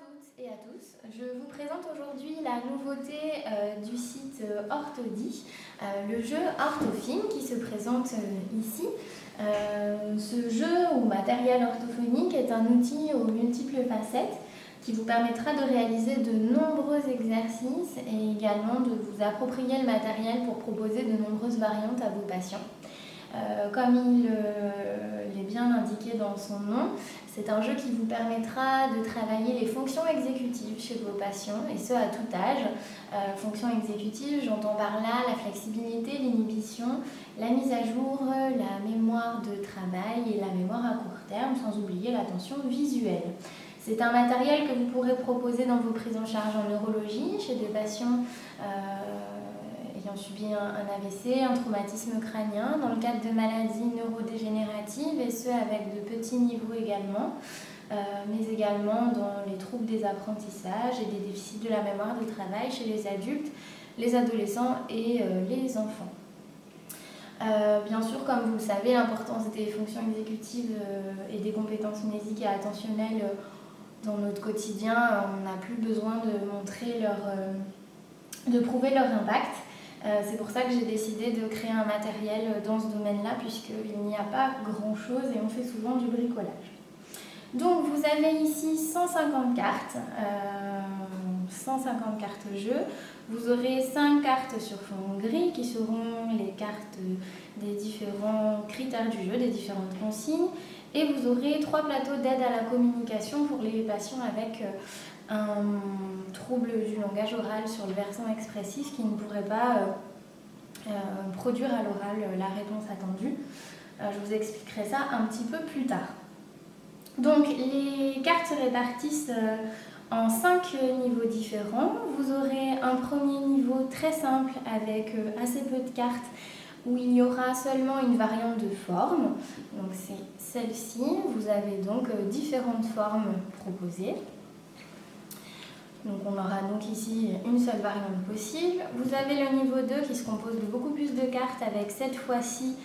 toutes et à tous. Je vous présente aujourd'hui la nouveauté du site Orthody, le jeu Orthophine qui se présente ici. Ce jeu ou matériel orthophonique est un outil aux multiples facettes qui vous permettra de réaliser de nombreux exercices et également de vous approprier le matériel pour proposer de nombreuses variantes à vos patients. Comme il est bien indiqué dans son nom, c'est un jeu qui vous permettra de travailler les fonctions exécutives chez vos patients, et ce à tout âge. Fonctions exécutives, j'entends par là la flexibilité, l'inhibition, la mise à jour, la mémoire de travail et la mémoire à court terme, sans oublier l'attention visuelle. C'est un matériel que vous pourrez proposer dans vos prises en charge en neurologie, chez des patients ayant subi un AVC, un traumatisme crânien, dans le cadre de maladies neurodégénératives, et ce avec de petits niveaux également, mais également dans les troubles des apprentissages et des déficits de la mémoire de travail chez les adultes, les adolescents et les enfants. Bien sûr, comme vous le savez, l'importance des fonctions exécutives et des compétences mnésiques et attentionnelles dans notre quotidien, on n'a plus besoin de prouver leur impact. C'est pour ça que j'ai décidé de créer un matériel dans ce domaine-là, puisqu'il n'y a pas grand-chose et on fait souvent du bricolage. Donc vous avez ici 150 cartes, 150 cartes jeu. Vous aurez 5 cartes sur fond gris qui seront les cartes des différents critères du jeu, des différentes consignes. Et vous aurez 3 plateaux d'aide à la communication pour les patients avec un trouble du langage oral sur le versant expressif qui ne pourrait pas produire à l'oral la réponse attendue. Je vous expliquerai ça un petit peu plus tard. Donc les cartes se répartissent en 5 niveaux différents. Vous aurez un premier niveau très simple avec assez peu de cartes où il y aura seulement une variante de forme. Donc c'est celle-ci. Vous avez donc différentes formes proposées. Donc on aura donc ici une seule variante possible. Vous avez le niveau 2 qui se compose de beaucoup plus de cartes avec cette fois-ci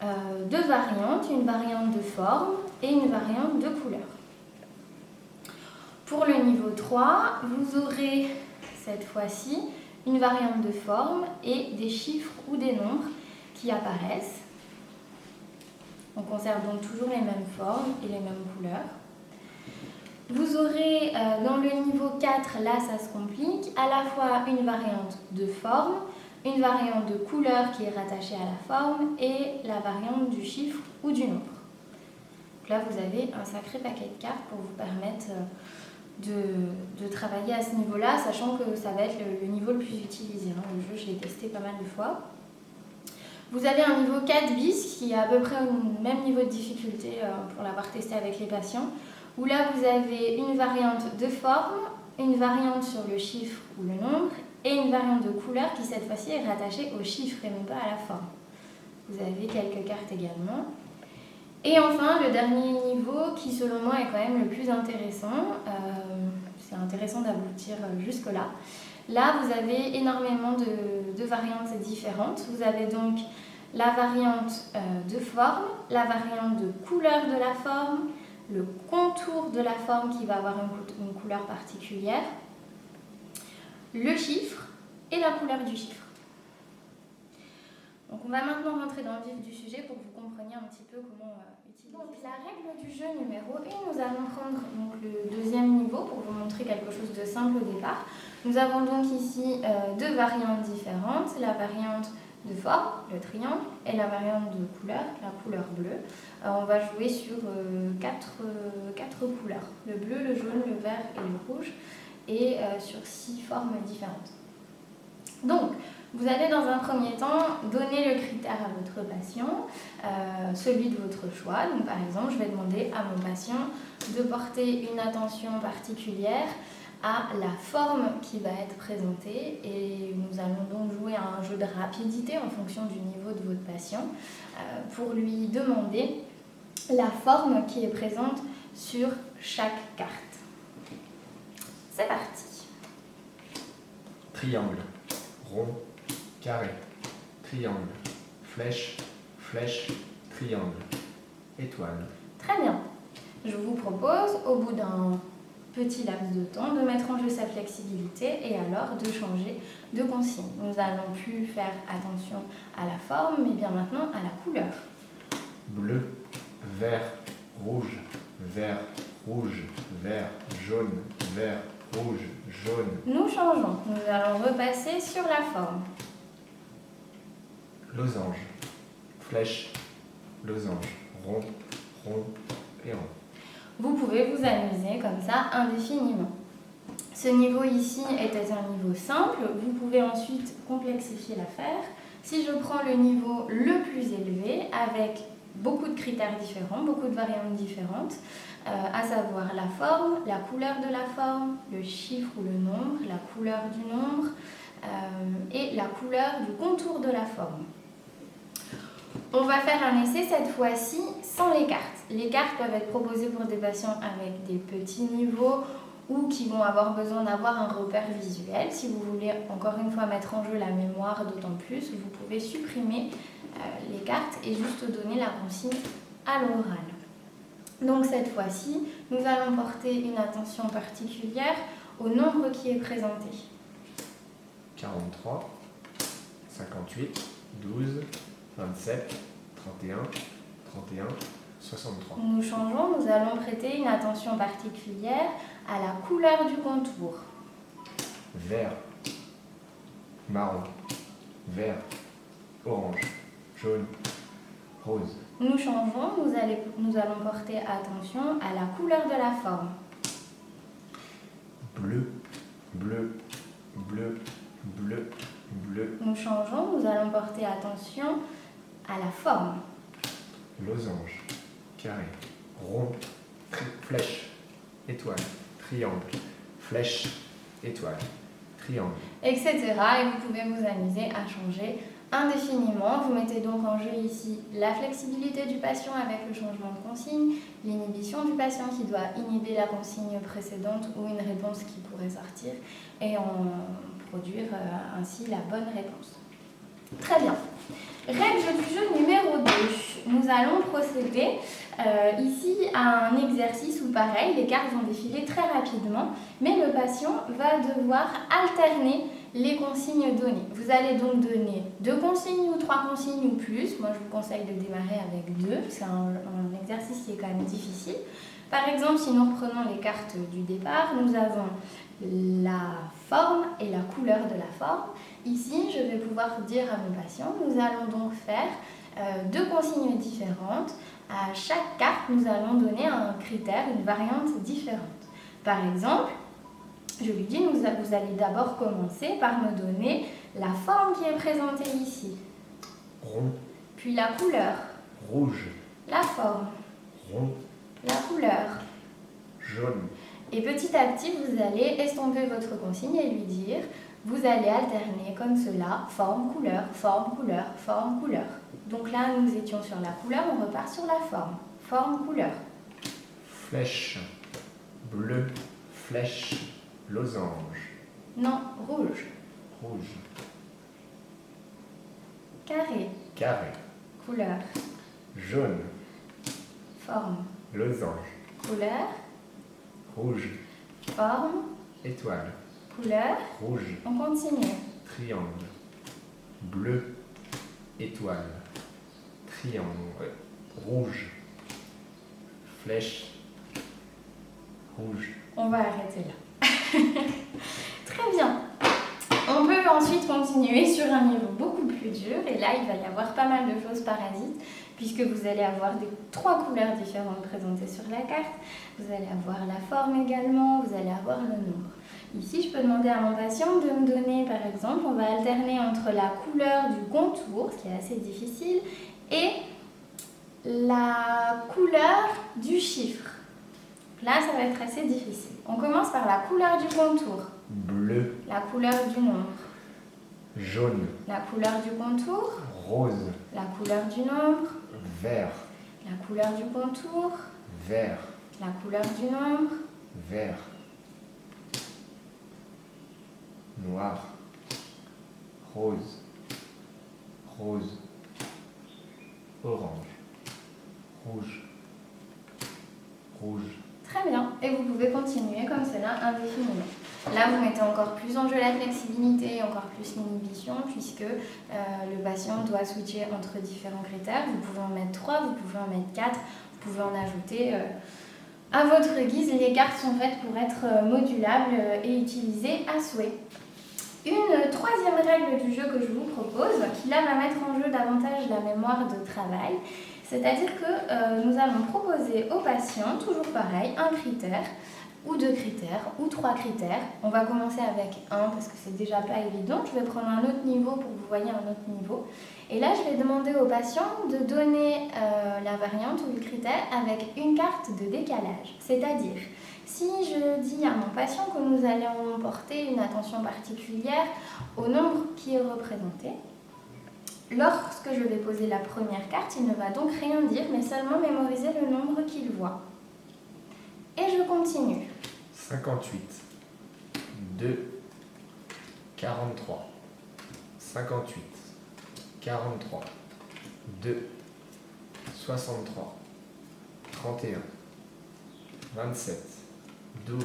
2 variantes, une variante de forme et une variante de couleur. Pour le niveau 3, vous aurez cette fois-ci une variante de forme et des chiffres ou des nombres qui apparaissent. On conserve donc toujours les mêmes formes et les mêmes couleurs. Vous aurez dans le niveau 4, là ça se complique, à la fois une variante de forme, une variante de couleur qui est rattachée à la forme et la variante du chiffre ou du nombre. Donc là vous avez un sacré paquet de cartes pour vous permettre de travailler à ce niveau-là, sachant que ça va être le niveau le plus utilisé. Le jeu, je l'ai testé pas mal de fois. Vous avez un niveau 4 bis qui est à peu près au même niveau de difficulté pour l'avoir testé avec les patients, où là vous avez une variante de forme, une variante sur le chiffre ou le nombre et une variante de couleur qui cette fois-ci est rattachée au chiffre et non pas à la forme. Vous avez quelques cartes également. Et enfin le dernier niveau qui selon moi est quand même le plus intéressant, c'est intéressant d'aboutir jusque-là. Là vous avez énormément de variantes différentes. Vous avez donc la variante de forme, la variante de couleur de la forme, le contour de la forme qui va avoir une couleur particulière, le chiffre et la couleur du chiffre. Donc on va maintenant rentrer dans le vif du sujet pour que vous compreniez un petit peu comment utiliser. Donc la règle du jeu numéro 1, nous allons prendre donc, le deuxième niveau pour vous montrer quelque chose de simple au départ. Nous avons donc ici 2 variantes différentes, la variante de forme, le triangle, et la variante de couleur, la couleur bleue. On va jouer sur 4 couleurs, le bleu, le jaune, le vert et le rouge, et sur 6 formes différentes. Donc, vous allez dans un premier temps donner le critère à votre patient, celui de votre choix. Donc, par exemple, je vais demander à mon patient de porter une attention particulière à la forme qui va être présentée, et nous allons donc jouer à un jeu de rapidité en fonction du niveau de votre patient pour lui demander la forme qui est présente sur chaque carte. C'est parti. Triangle, rond, carré, triangle, flèche, flèche, triangle, étoile. Très bien. Je vous propose, au bout d'un petit laps de temps, de mettre en jeu sa flexibilité et alors de changer de consigne. Nous n'allons plus faire attention à la forme, mais bien maintenant à la couleur. Bleu, vert, rouge, vert, rouge, vert, jaune, vert, rouge, jaune. Nous changeons. Nous allons repasser sur la forme. Losange, flèche, losange, rond, rond et rond. Vous pouvez vous amuser comme ça indéfiniment. Ce niveau ici était un niveau simple. Vous pouvez ensuite complexifier l'affaire. Si je prends le niveau le plus élevé avec beaucoup de critères différents, beaucoup de variantes différentes, à savoir la forme, la couleur de la forme, le chiffre ou le nombre, la couleur du nombre et la couleur du contour de la forme. On va faire un essai cette fois-ci sans les cartes. Les cartes peuvent être proposées pour des patients avec des petits niveaux ou qui vont avoir besoin d'avoir un repère visuel. Si vous voulez encore une fois mettre en jeu la mémoire d'autant plus, vous pouvez supprimer les cartes et juste donner la consigne à l'oral. Donc cette fois-ci, nous allons porter une attention particulière au nombre qui est présenté. 43, 58, 12, 27, 31, 31, 63. Nous changeons, nous allons prêter une attention particulière à la couleur du contour. Vert, marron, vert, orange, jaune, rose. Nous changeons, nous allons porter attention à la couleur de la forme. Bleu, bleu, bleu, bleu, bleu. Nous changeons, nous allons porter attention à la forme. Losange, carré, rond, flèche, étoile, triangle, flèche, étoile, triangle. Etc. Et vous pouvez vous amuser à changer indéfiniment. Vous mettez donc en jeu ici la flexibilité du patient avec le changement de consigne, l'inhibition du patient qui doit inhiber la consigne précédente ou une réponse qui pourrait sortir et en produire ainsi la bonne réponse. Très bien. Règle du jeu numéro 2. Nous allons procéder ici à un exercice où pareil, les cartes vont défiler très rapidement, mais le patient va devoir alterner les consignes données. Vous allez donc donner 2 consignes ou 3 consignes ou plus. Moi, je vous conseille de démarrer avec 2. C'est un exercice qui est quand même difficile. Par exemple, si nous reprenons les cartes du départ, nous avons la forme et la couleur de la forme. Ici, je vais pouvoir dire à mon patient, nous allons donc faire 2 consignes différentes. À chaque carte, nous allons donner un critère, une variante différente. Par exemple, je lui dis, vous allez d'abord commencer par me donner la forme qui est présentée ici. Rond. Puis la couleur. Rouge. La forme. Rond. La couleur. Jaune. Et petit à petit, vous allez estomper votre consigne et lui dire, vous allez alterner comme cela, forme, couleur, forme, couleur, forme, couleur. Donc là, nous étions sur la couleur, on repart sur la forme. Forme, couleur. Flèche. Bleu. Flèche. Losange. Non, rouge. Rouge. Carré. Carré. Couleur. Jaune. Forme. Losange. Couleur. Rouge. Forme. Étoile. Couleur. Rouge. On continue. Triangle. Bleu. Étoile. Triangle. Rouge. Flèche. Rouge. On va arrêter là. Très bien. On peut ensuite continuer sur un niveau beaucoup plus dur et là il va y avoir pas mal de choses parasites puisque vous allez avoir 3 couleurs différentes présentées sur la carte, vous allez avoir la forme également, vous allez avoir le nombre. Ici je peux demander à mon patient de me donner par exemple, on va alterner entre la couleur du contour, ce qui est assez difficile, et la couleur du chiffre. Là ça va être assez difficile. On commence par la couleur du contour. Bleu. La couleur du nombre. Jaune. La couleur du contour. Rose. La couleur du nombre. Vert. La couleur du contour. Vert. La couleur du nombre. Vert. Noir. Rose. Rose. Orange. Rouge. Rouge. Très bien. Et vous pouvez pouvez continuer comme cela indéfiniment. Là, vous mettez encore plus en jeu la flexibilité, encore plus l'inhibition, puisque le patient doit switcher entre différents critères. Vous pouvez en mettre 3, vous pouvez en mettre 4, vous pouvez en ajouter à votre guise. Les cartes sont faites pour être modulables et utilisées à souhait. Une troisième règle du jeu que je vous propose, qui là va mettre en jeu davantage la mémoire de travail, c'est-à-dire que nous allons proposer au patient, toujours pareil, un critère, ou 2 critères, ou 3 critères. On va commencer avec 1 parce que c'est déjà pas évident. Je vais prendre un autre niveau pour que vous voyez un autre niveau. Et là, je vais demander au patient de donner la variante ou le critère avec une carte de décalage. C'est-à-dire, si je dis à mon patient que nous allons porter une attention particulière au nombre qui est représenté, lorsque je vais poser la première carte, il ne va donc rien dire, mais seulement mémoriser le nombre qu'il voit. Et je continue. 58, 2, 43, 58, 43, 2, 63, 31, 27, 12,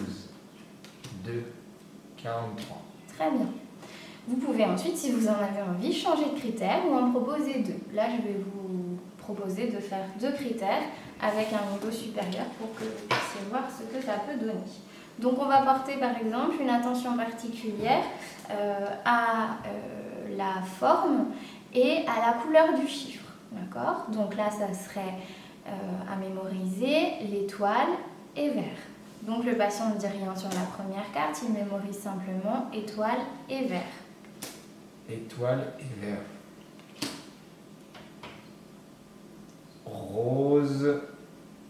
2, 43. Très bien. Vous pouvez ensuite, si vous en avez envie, changer de critère ou en proposer 2. Là, je vais vous proposer de faire 2 critères avec un niveau supérieur pour que vous puissiez voir ce que ça peut donner. Donc, on va porter par exemple une attention particulière à la forme et à la couleur du chiffre. D'accord ? Donc là, ça serait à mémoriser l'étoile et vert. Donc le patient ne dit rien sur la première carte, il mémorise simplement étoile et vert. Étoile et vert. Rose,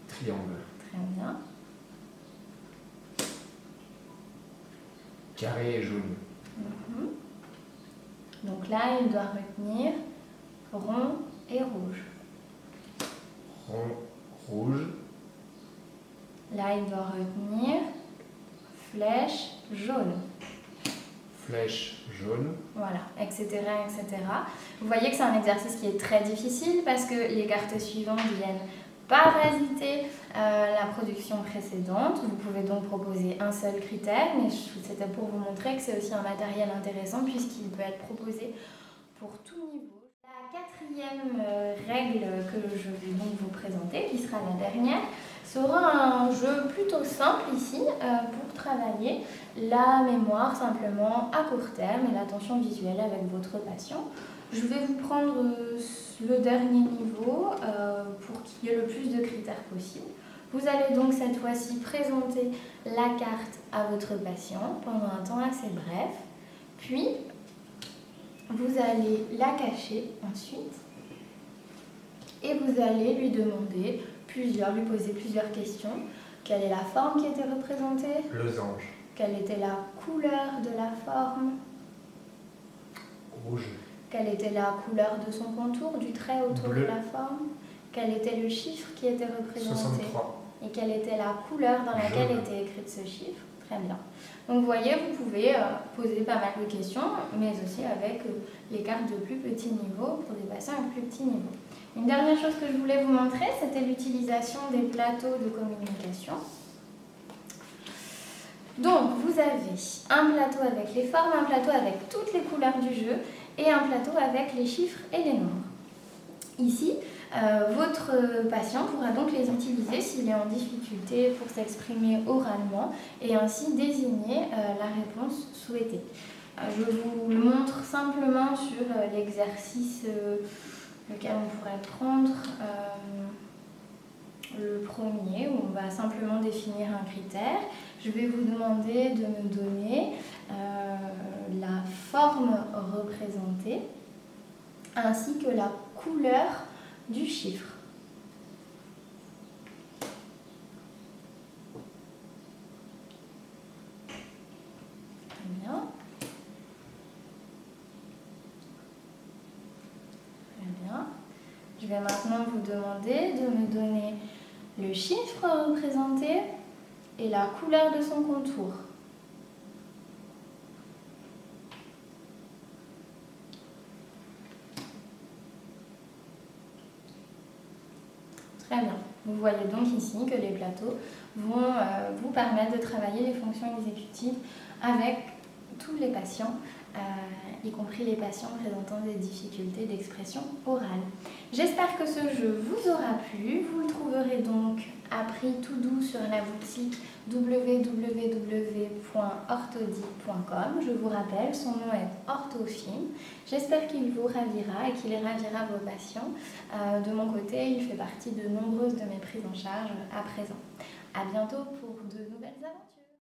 triangle. Très bien. Carré et jaune. Donc là, il doit retenir rond et rouge. Rond, rouge. Là, il doit retenir flèche jaune. Flèche jaune. Voilà, etc., etc. Vous voyez que c'est un exercice qui est très difficile parce que les cartes suivantes viennent parasiter la production précédente. Vous pouvez donc proposer un seul critère, mais c'était pour vous montrer que c'est aussi un matériel intéressant puisqu'il peut être proposé pour tout niveau. La quatrième règle que je vais donc vous présenter, qui sera la dernière, sera un jeu plutôt simple ici pour travailler la mémoire simplement à court terme et l'attention visuelle avec votre patient. Je vais vous prendre le dernier niveau pour qu'il y ait le plus de critères possible. Vous allez donc cette fois-ci présenter la carte à votre patient pendant un temps assez bref, puis vous allez la cacher ensuite et vous allez lui demander lui poser plusieurs questions. Quelle est la forme qui était représentée? Losange. Quelle était la couleur de la forme? Rouge. Quelle était la couleur de son contour, du trait autour Bleu. de la forme? Quel était le chiffre qui était représenté? 63. Et quelle était la couleur dans laquelle Jaune. était écrit ce chiffre? Très bien. Donc vous voyez, vous pouvez poser pas mal de questions, mais aussi avec les cartes de plus petit niveau pour des patients à plus petit niveau. Une dernière chose que je voulais vous montrer, c'était l'utilisation des plateaux de communication. Donc vous avez un plateau avec les formes, un plateau avec toutes les couleurs du jeu et un plateau avec les chiffres et les nombres. Ici, votre patient pourra donc les utiliser s'il est en difficulté pour s'exprimer oralement et ainsi désigner la réponse souhaitée. Je vous le montre simplement sur l'exercice lequel on pourrait prendre le premier, où on va simplement définir un critère. Je vais vous demander de me donner la forme représentée ainsi que la couleur du chiffre. Très bien. Très bien. Je vais maintenant vous demander de me donner le chiffre représenté et la couleur de son contour. Très bien. Vous voyez donc ici que les plateaux vont vous permettre de travailler les fonctions exécutives avec tous les patients, y compris les patients présentant des difficultés d'expression orale. J'espère que ce jeu vous aura plu. Vous le trouverez donc à prix tout doux sur la boutique www.orthodi.com. Je vous rappelle, son nom est Orthofilm. J'espère qu'il vous ravira et qu'il ravira vos patients. De mon côté, il fait partie de nombreuses de mes prises en charge à présent. À bientôt pour de nouvelles aventures.